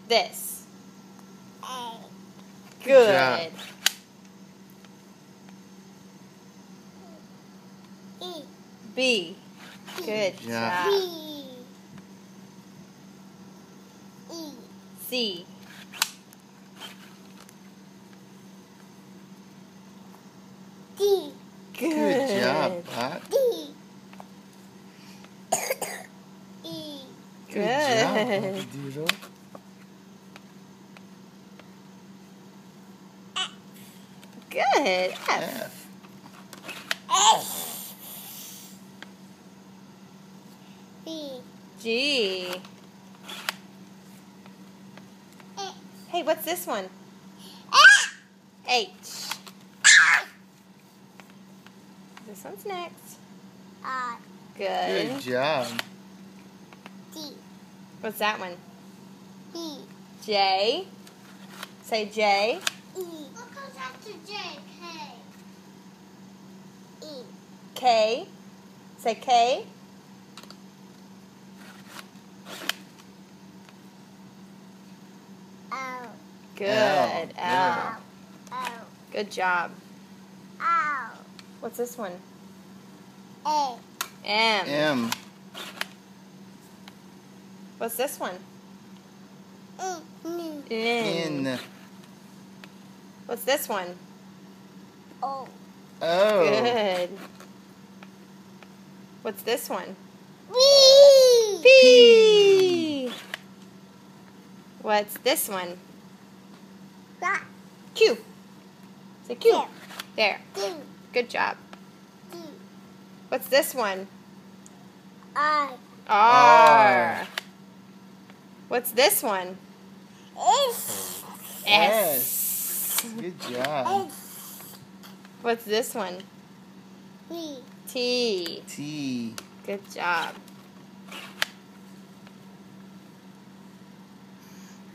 This. A. Good. E. B. Good job. B. E. C. D. Good job, Bach. D. E. Good job, Good. Puppy Doodle. Good. F. F. F. B. G. Hey, what's this one? H. This one's next. R. Good. Good job. D. What's that one? E. J. Say J. E. What comes after J? K. E. K. Say K. O. Good. L. L. O. Good job. O. What's this one? A. M. M. What's this one? N. N. What's this one? O. O. Good. What's this one? B. P. What's this one? Rock. Q. Say Q. Q. There. D. Good job. D. What's this one? I. R. What's this one? S. S. Good job. S. What's this one? B. T. T. Good job.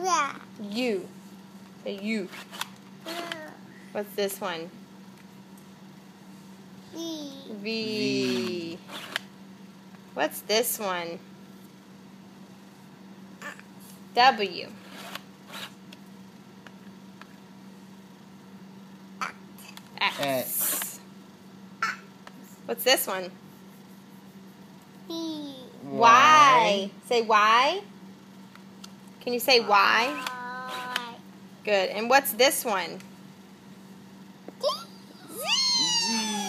R. U. Say U. What's this one? B. V. What's this one? W. X. What's this one? B. Y. Say Y. Can you say Y? I. Good. And what's this one?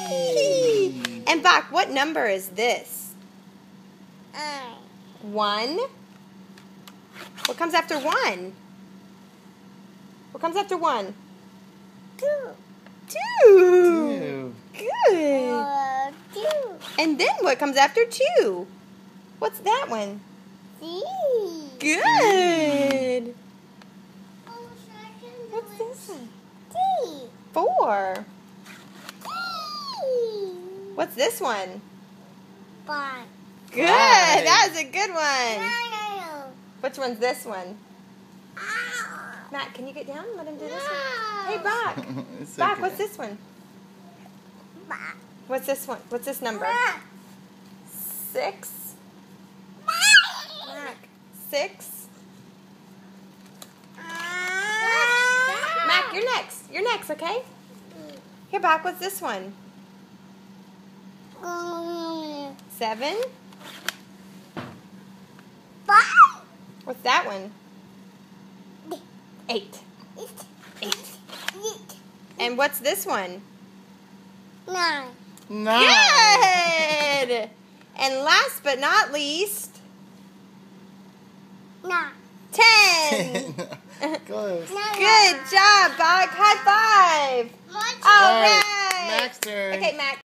Z. And Bach, what number is this? I. 1? What comes after 1? What comes after 1? 2. 2. Two. Good. 2. And then what comes after 2? What's that one? C. Good. What's this one? D. 4. D. What's this one? 5. Good. Five. That was a good one. No. Which one's this one? Ow. Matt, can you get down and let him do this one? No. Hey, Bach. It's Bach, okay. what's this one? What's this one? What's this number? 6. Mac. 6. Mac, you're next. You're next, okay? Here, Bach, what's this one? 7. 5. What's that one? 8. 8. And what's this one? 9. 9. Good! And last but not least, 9. 10. Close. Good job, Bach. High five. All right. Mac's turn. Okay, Mac.